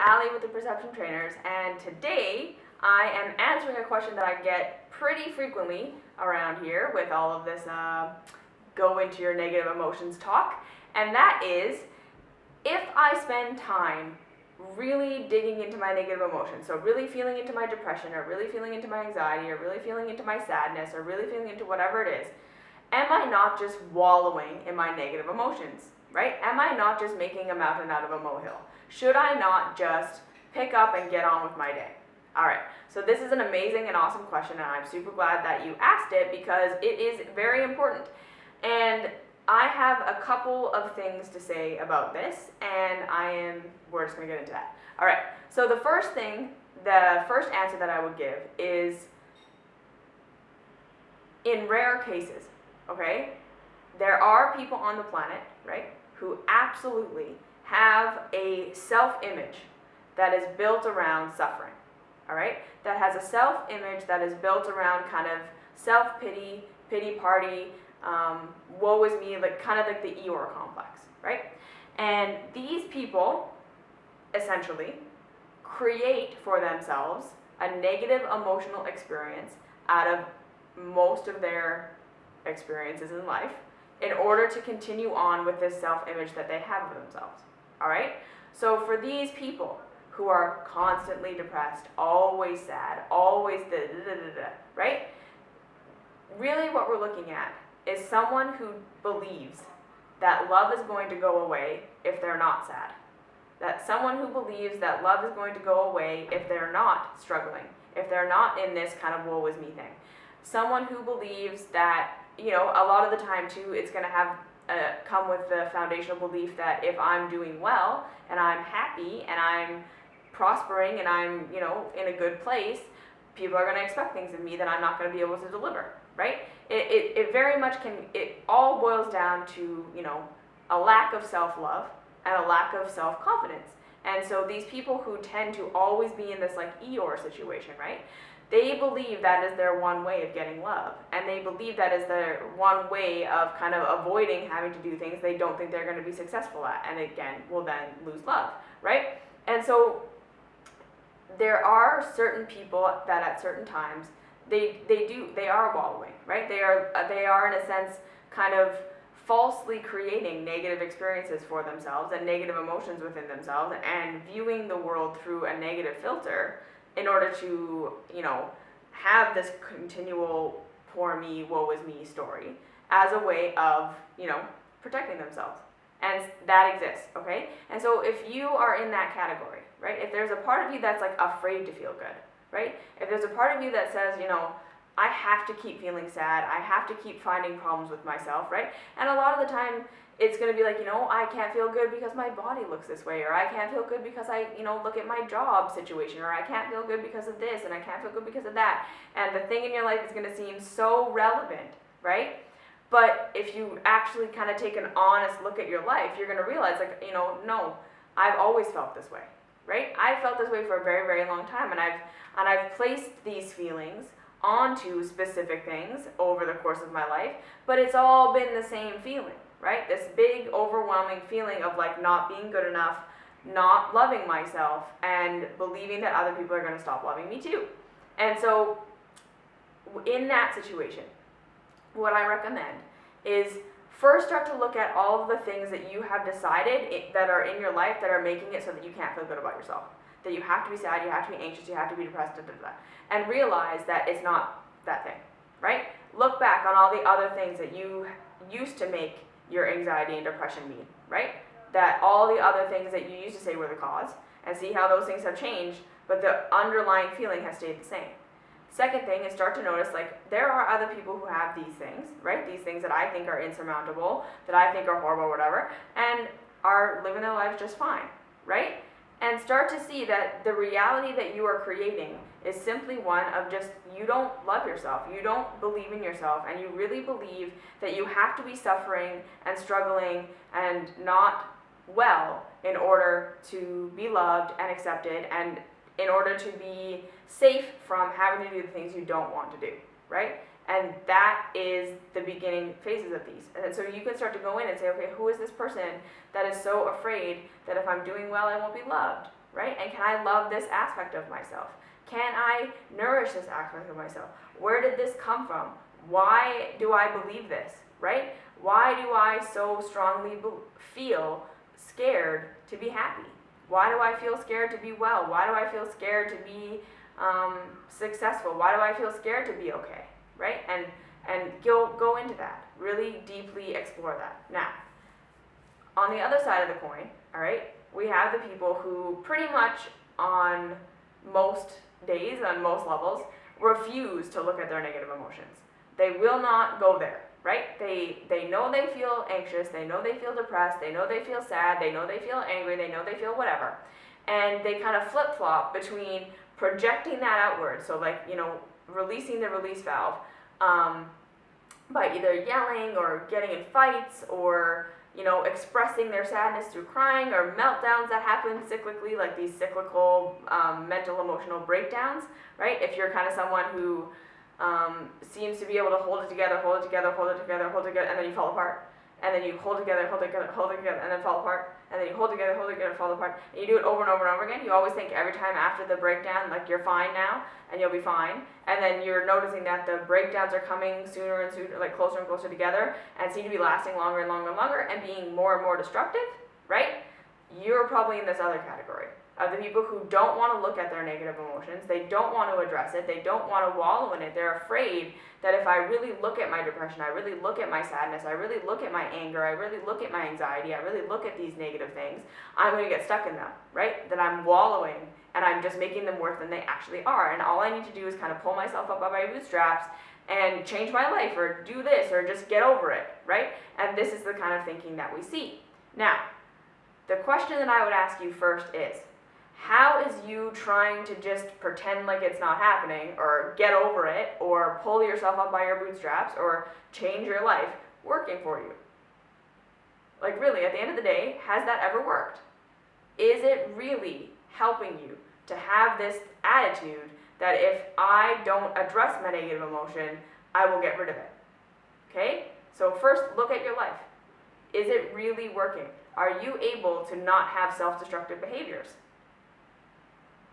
Allie with the Perception Trainers, and today I am answering a question that I get pretty frequently around here with all of this go into your negative emotions talk, and that is, if I spend time really digging into my negative emotions, so really feeling into my depression, or really feeling into my anxiety, or really feeling into my sadness, or really feeling into whatever it is, am I not just wallowing in my negative emotions, right? Am I not just making a mountain out of a molehill? Should I not just pick up and get on with my day? All right, so this is an amazing and awesome question, and I'm super glad that you asked it because it is very important. And I have a couple of things to say about this, and we're just gonna get into that. All right, so the first answer that I would give is, in rare cases, okay, there are people on the planet, right, who absolutely have a self-image that is built around suffering, all right, that has a self-image that is built around kind of self-pity, pity party, woe is me, like kind of like the Eeyore complex, right? And these people essentially create for themselves a negative emotional experience out of most of their experiences in life in order to continue on with this self-image that they have of themselves, all right? So for these people who are constantly depressed, always sad, always right? Really what we're looking at is someone who believes that love is going to go away if they're not sad. That someone who believes that love is going to go away if they're not struggling, if they're not in this kind of woe is me thing. Someone who believes that, you know, a lot of the time too, it's going to have come with the foundational belief that if I'm doing well and I'm happy and I'm prospering and I'm, you know, in a good place, people are going to expect things of me that I'm not going to be able to deliver, right? It very much it all boils down to, you know, a lack of self-love and a lack of self-confidence. And so these people who tend to always be in this like Eeyore situation, right? They believe that is their one way of getting love. And they believe that is their one way of kind of avoiding having to do things they don't think they're going to be successful at. And again, will then lose love, right? And so there are certain people that at certain times, they are wallowing, right? They are in a sense kind of falsely creating negative experiences for themselves and negative emotions within themselves and viewing the world through a negative filter in order to, you know, have this continual poor me, woe is me story as a way of, you know, protecting themselves. And that exists, okay? And so if you are in that category, right, if there's a part of you that's like afraid to feel good, right, if there's a part of you that says, you know, I have to keep feeling sad, I have to keep finding problems with myself, right, and a lot of the time it's going to be like, you know, I can't feel good because my body looks this way, or I can't feel good because I, you know, look at my job situation, or I can't feel good because of this, and I can't feel good because of that, and the thing in your life is going to seem so relevant, right? But if you actually kind of take an honest look at your life, you're going to realize, like, you know, no, I've always felt this way, right? I've felt this way for a very, very long time, and I've placed these feelings onto specific things over the course of my life, but it's all been the same feeling, right? This big, overwhelming feeling of like not being good enough, not loving myself, and believing that other people are going to stop loving me too. And so in that situation, what I recommend is first start to look at all of the things that you have decided that are in your life that are making it so that you can't feel good about yourself. That you have to be sad, you have to be anxious, you have to be depressed, and realize that it's not that thing, right? Look back on all the other things that you used to make your anxiety and depression mean, right? That all the other things that you used to say were the cause, and see how those things have changed, but the underlying feeling has stayed the same. Second thing is start to notice, like, there are other people who have these things, right? These things that I think are insurmountable, that I think are horrible, whatever, and are living their lives just fine, right? And start to see that the reality that you are creating is simply one of just, you don't love yourself, you don't believe in yourself, and you really believe that you have to be suffering and struggling and not well in order to be loved and accepted, and in order to be safe from having to do the things you don't want to do, right? And that is the beginning phases of these. And so you can start to go in and say, okay, who is this person that is so afraid that if I'm doing well, I won't be loved? right? And can I love this aspect of myself? Can I nourish this aspect of myself? Where did this come from? Why do I believe this, right? Why do I so strongly feel scared to be happy? Why do I feel scared to be well? Why do I feel scared to be successful? Why do I feel scared to be okay, right? And go into that. Really deeply explore that. Now, on the other side of the coin, all right, we have the people who pretty much on most days, on most levels, refuse to look at their negative emotions. They will not go there, right? They know they feel anxious, they know they feel depressed, they know they feel sad, they know they feel angry, they know they feel whatever. And they kind of flip-flop between projecting that outward, so like, releasing the release valve, by either yelling or getting in fights or, expressing their sadness through crying or meltdowns that happen cyclically, like these cyclical mental emotional breakdowns, right? If you're kind of someone who seems to be able to hold it together, and then you fall apart, and then you hold it together, and then fall apart, and then you hold it together, fall apart, and you do it over and over and over again. You always think every time after the breakdown, like you're fine now, and you'll be fine, and then you're noticing that the breakdowns are coming sooner and sooner, like closer and closer together, and seem to be lasting longer and longer and longer, and being more and more destructive, right? You're probably in this other category of the people who don't want to look at their negative emotions, they don't want to address it, they don't want to wallow in it, they're afraid that if I really look at my depression, I really look at my sadness, I really look at my anger, I really look at my anxiety, I really look at these negative things, I'm going to get stuck in them, right? That I'm wallowing and I'm just making them worse than they actually are, and all I need to do is kind of pull myself up by my bootstraps and change my life or do this or just get over it, right? And this is the kind of thinking that we see. Now, the question that I would ask you first is, how is you trying to just pretend like it's not happening or get over it or pull yourself up by your bootstraps or change your life working for you? Like really, at the end of the day, has that ever worked? Is it really helping you to have this attitude that if I don't address my negative emotion, I will get rid of it? Okay? So first, look at your life. Is it really working? Are you able to not have self-destructive behaviors?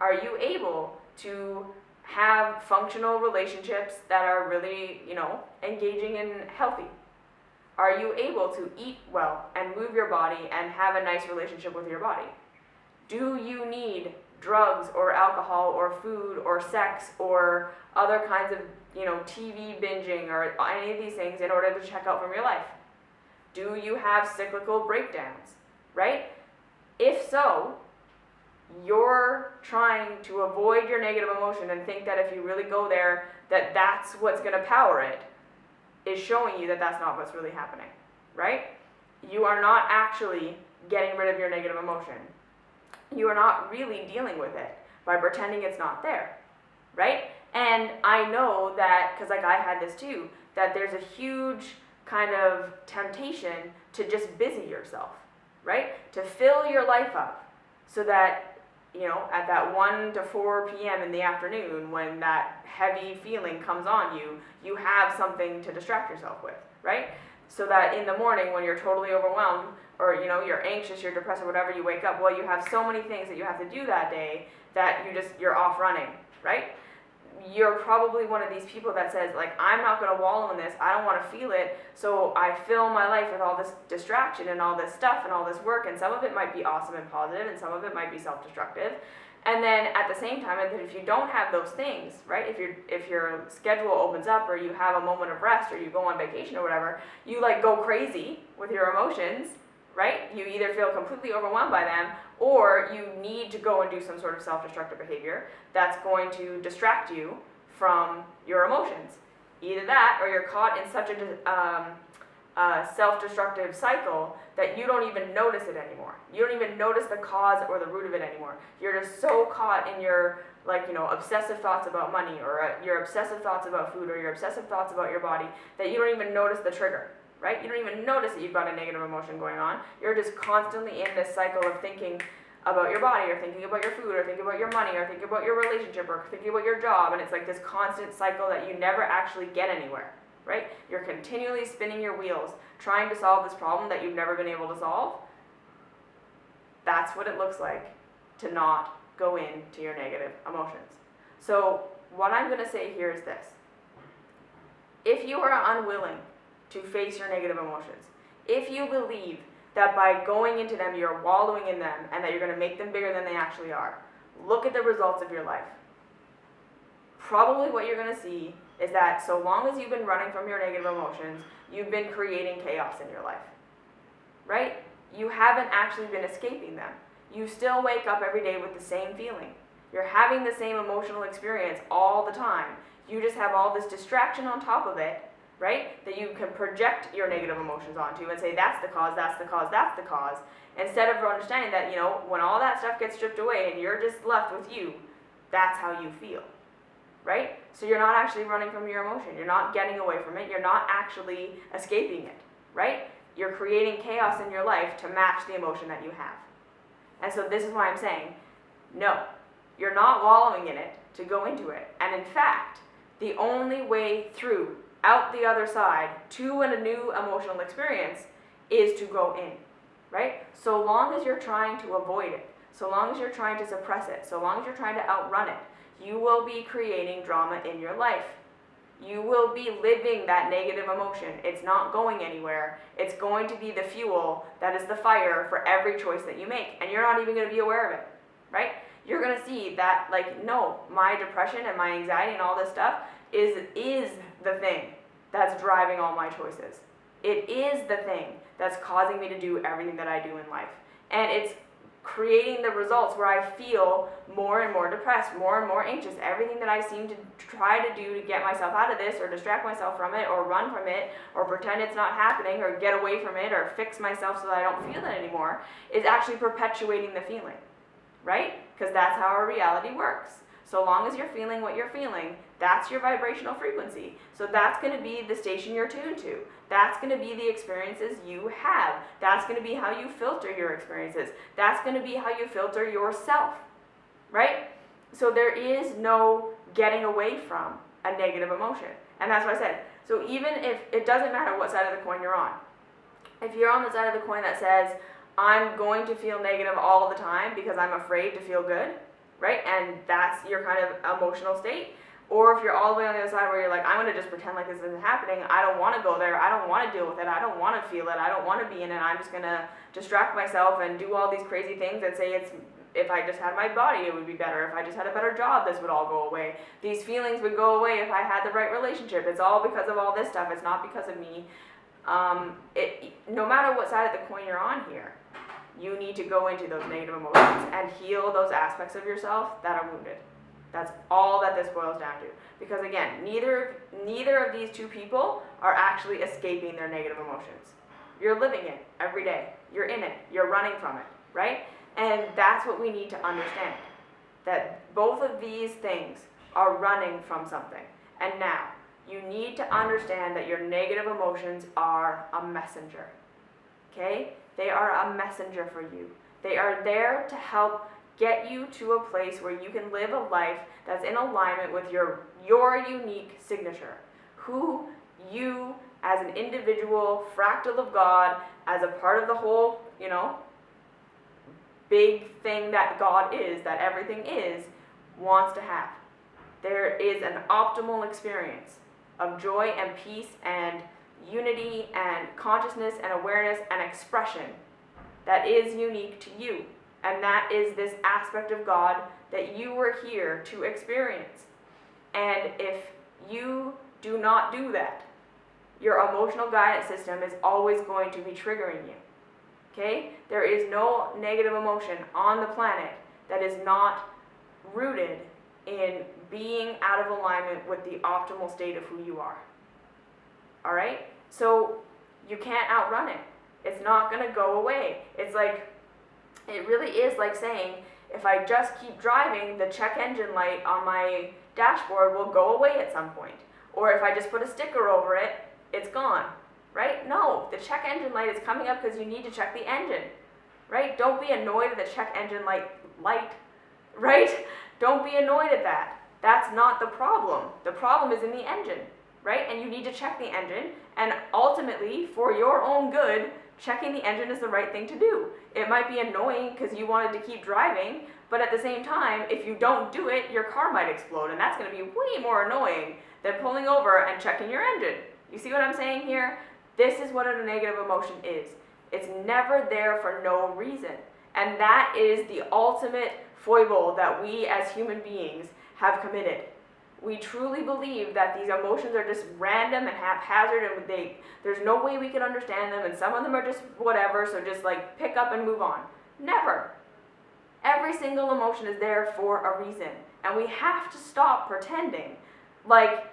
Are you able to have functional relationships that are really, engaging and healthy? Are you able to eat well and move your body and have a nice relationship with your body? Do you need drugs or alcohol or food or sex or other kinds of, TV binging or any of these things in order to check out from your life? Do you have cyclical breakdowns, right? If so, you're trying to avoid your negative emotion and think that if you really go there, that that's what's going to power it, is showing you that that's not what's really happening, right? You are not actually getting rid of your negative emotion. You are not really dealing with it by pretending it's not there, right? And I know that, because like I had this too, that there's a huge kind of temptation to just busy yourself, right? To fill your life up so that at that 1 to 4 p.m. in the afternoon, when that heavy feeling comes on you, you have something to distract yourself with, right? So that in the morning when you're totally overwhelmed, or you're anxious, you're depressed, or whatever, you wake up, well, you have so many things that you have to do that day that you're off running, right? You're probably one of these people that says, like, I'm not going to wallow in this, I don't want to feel it, so I fill my life with all this distraction and all this stuff and all this work, and some of it might be awesome and positive, and some of it might be self-destructive. And then at the same time, if you don't have those things, right, if your schedule opens up, or you have a moment of rest, or you go on vacation or whatever, you like go crazy with your emotions, right? You either feel completely overwhelmed by them, or you need to go and do some sort of self-destructive behavior that's going to distract you from your emotions. Either that, or you're caught in such a self-destructive cycle that you don't even notice it anymore. You don't even notice the cause or the root of it anymore. You're just so caught in your obsessive thoughts about money, or your obsessive thoughts about food, or your obsessive thoughts about your body, that you don't even notice the trigger. Right? You don't even notice that you've got a negative emotion going on. You're just constantly in this cycle of thinking about your body, or thinking about your food, or thinking about your money, or thinking about your relationship, or thinking about your job, and it's like this constant cycle that you never actually get anywhere, right? You're continually spinning your wheels, trying to solve this problem that you've never been able to solve. That's what it looks like to not go into your negative emotions. So what I'm going to say here is this. If you are unwilling to face your negative emotions, if you believe that by going into them you're wallowing in them and that you're going to make them bigger than they actually are, look at the results of your life. Probably what you're going to see is that so long as you've been running from your negative emotions, you've been creating chaos in your life, right? You haven't actually been escaping them. You still wake up every day with the same feeling. You're having the same emotional experience all the time. You just have all this distraction on top of it, right? That you can project your negative emotions onto and say, that's the cause, that's the cause, that's the cause. Instead of understanding that, when all that stuff gets stripped away and you're just left with you, that's how you feel, right? So you're not actually running from your emotion. You're not getting away from it. You're not actually escaping it, right? You're creating chaos in your life to match the emotion that you have. And so this is why I'm saying, no, you're not wallowing in it to go into it. And in fact, the only way through, out the other side, to a new emotional experience is to go in, right? So long as you're trying to avoid it, so long as you're trying to suppress it, so long as you're trying to outrun it, you will be creating drama in your life. You will be living that negative emotion. It's not going anywhere. It's going to be the fuel that is the fire for every choice that you make. And you're not even going to be aware of it, right? You're going to see that, no, my depression and my anxiety and all this stuff is the thing that's driving all my choices. It is the thing that's causing me to do everything that I do in life. And it's creating the results where I feel more and more depressed, more and more anxious. Everything that I seem to try to do to get myself out of this or distract myself from it or run from it or pretend it's not happening or get away from it or fix myself so that I don't feel it anymore is actually perpetuating the feeling, right? Because that's how our reality works. So long as you're feeling what you're feeling, that's your vibrational frequency. So that's going to be the station you're tuned to. That's going to be the experiences you have. That's going to be how you filter your experiences. That's going to be how you filter yourself, right? So there is no getting away from a negative emotion. And that's what I said. So even if it doesn't matter what side of the coin you're on, if you're on the side of the coin that says, I'm going to feel negative all the time because I'm afraid to feel good, right? And that's your kind of emotional state. Or if you're all the way on the other side where you're like, I'm going to just pretend like this isn't happening. I don't want to go there. I don't want to deal with it. I don't want to feel it. I don't want to be in it. I'm just going to distract myself and do all these crazy things and say if I just had my body, it would be better. If I just had a better job, this would all go away. These feelings would go away if I had the right relationship. It's all because of all this stuff. It's not because of me. No matter what side of the coin you're on here, you need to go into those negative emotions and heal those aspects of yourself that are wounded. That's all that this boils down to. Because again, neither of these two people are actually escaping their negative emotions. You're living it every day. You're in it. You're running from it, right? And that's what we need to understand. That both of these things are running from something. And now, you need to understand that your negative emotions are a messenger. Okay? They are a messenger for you. They are there to help get you to a place where you can live a life that's in alignment with your unique signature. Who you, as an individual, fractal of God, as a part of the whole, big thing that God is, that everything is, wants to have. There is an optimal experience of joy and peace and unity and consciousness and awareness and expression that is unique to you. And that is this aspect of God that you were here to experience. And if you do not do that, your emotional guidance system is always going to be triggering you. Okay? There is no negative emotion on the planet that is not rooted in being out of alignment with the optimal state of who you are. All right? So you can't outrun it. It's not going to go away. It really is like saying, if I just keep driving, the check engine light on my dashboard will go away at some point. Or if I just put a sticker over it, it's gone, right? No, the check engine light is coming up because you need to check the engine, right? Don't be annoyed at the check engine light, right? Don't be annoyed at that. That's not the problem. The problem is in the engine, right? And you need to check the engine, and ultimately, for your own good, checking the engine is the right thing to do. It might be annoying because you wanted to keep driving, but at the same time, if you don't do it, your car might explode, and that's going to be way more annoying than pulling over and checking your engine. You see what I'm saying here? This is what a negative emotion is. It's never there for no reason. And that is the ultimate foible that we as human beings have committed. We truly believe that these emotions are just random and haphazard, and there's no way we can understand them, and some of them are just whatever, so just like pick up and move on. Never. Every single emotion is there for a reason, and we have to stop pretending like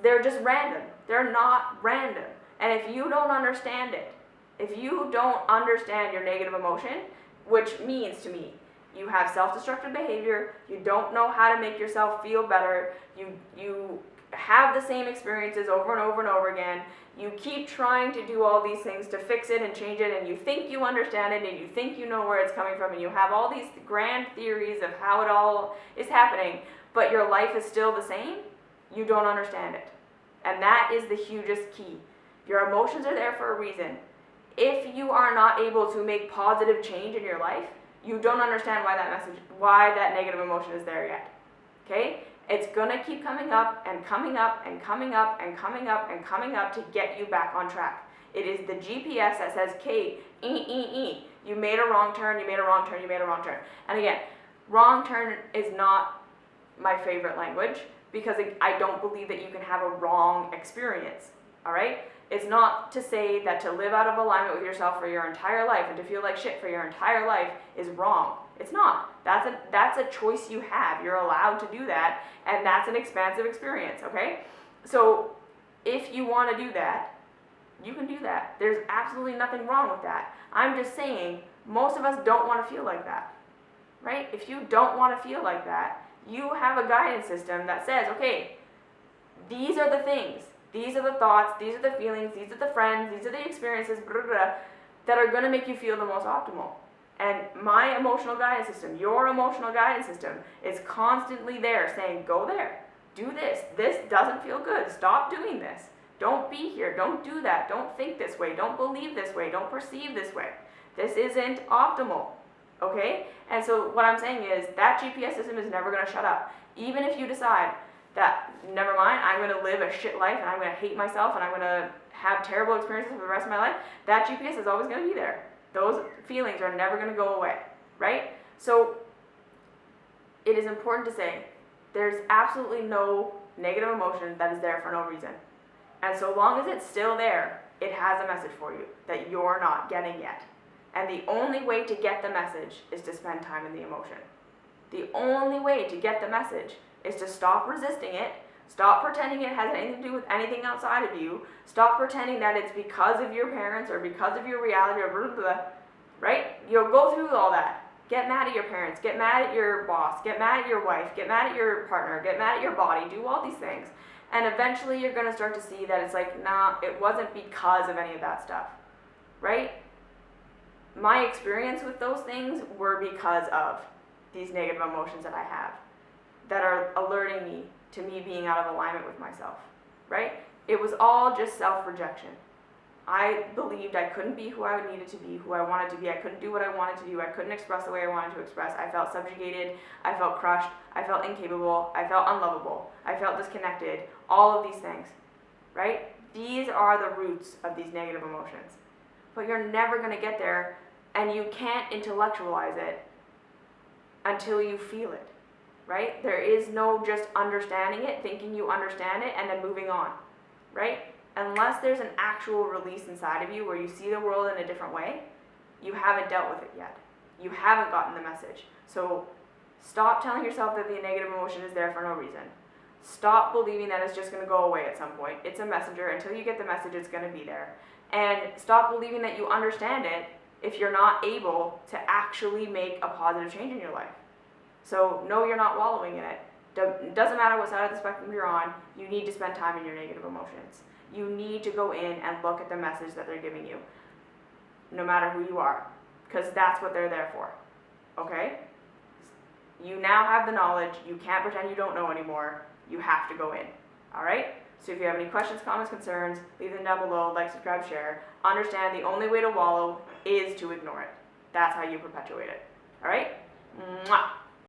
they're just random. They're not random. And if you don't understand it, if you don't understand your negative emotion, which means to me, you have self-destructive behavior, you don't know how to make yourself feel better, you have the same experiences over and over and over again, you keep trying to do all these things to fix it and change it, and you think you understand it, and you think you know where it's coming from, and you have all these grand theories of how it all is happening, but your life is still the same, you don't understand it. And that is the hugest key. Your emotions are there for a reason. If you are not able to make positive change in your life, you don't understand why that negative emotion is there yet. Okay? It's gonna keep coming up and coming up and coming up and coming up and coming up to get you back on track. It is the GPS that says, Kate, you made a wrong turn, you made a wrong turn, you made a wrong turn. And again, wrong turn is not my favorite language because I don't believe that you can have a wrong experience. All right? It's not to say that to live out of alignment with yourself for your entire life and to feel like shit for your entire life is wrong. It's not. That's a choice you have. You're allowed to do that, and that's an expansive experience, okay? So if you want to do that, you can do that. There's absolutely nothing wrong with that. I'm just saying most of us don't want to feel like that, right? If you don't want to feel like that, you have a guidance system that says, okay, these are the things. These are the thoughts, these are the feelings, these are the friends, these are the experiences, blah, blah, blah, that are going to make you feel the most optimal. And my emotional guidance system, your emotional guidance system, is constantly there saying, go there, do this doesn't feel good, stop doing this, don't be here, don't do that, don't think this way, don't believe this way, don't perceive this way. This isn't optimal, okay? And so what I'm saying is that GPS system is never going to shut up. Even if you decide that, never mind, I'm going to live a shit life and I'm going to hate myself and I'm going to have terrible experiences for the rest of my life, that GPS is always going to be there. Those feelings are never going to go away, right? So it is important to say there's absolutely no negative emotion that is there for no reason. And so long as it's still there, it has a message for you that you're not getting yet. And the only way to get the message is to spend time in the emotion. The only way to get the message is to stop resisting it, stop pretending it has anything to do with anything outside of you, stop pretending that it's because of your parents or because of your reality or blah, blah, blah, right? You'll go through all that. Get mad at your parents, get mad at your boss, get mad at your wife, get mad at your partner, get mad at your body, do all these things. And eventually you're going to start to see that it's like, nah, it wasn't because of any of that stuff, right? My experience with those things were because of these negative emotions that I have, that are alerting me to me being out of alignment with myself, right? It was all just self-rejection. I believed I couldn't be who I needed to be, who I wanted to be. I couldn't do what I wanted to do. I couldn't express the way I wanted to express. I felt subjugated. I felt crushed. I felt incapable. I felt unlovable. I felt disconnected. All of these things, right? These are the roots of these negative emotions. But you're never going to get there, and you can't intellectualize it until you feel it. Right? There is no just understanding it, thinking you understand it, and then moving on, right? Unless there's an actual release inside of you where you see the world in a different way, you haven't dealt with it yet. You haven't gotten the message. So stop telling yourself that the negative emotion is there for no reason. Stop believing that it's just going to go away at some point. It's a messenger. Until you get the message, it's going to be there. And stop believing that you understand it if you're not able to actually make a positive change in your life. So no, you're not wallowing in it. It doesn't matter what side of the spectrum you're on, you need to spend time in your negative emotions. You need to go in and look at the message that they're giving you, no matter who you are, because that's what they're there for, okay? You now have the knowledge. You can't pretend you don't know anymore. You have to go in, all right? So if you have any questions, comments, concerns, leave them down below, like, subscribe, share. Understand the only way to wallow is to ignore it. That's how you perpetuate it. All right? Mwah!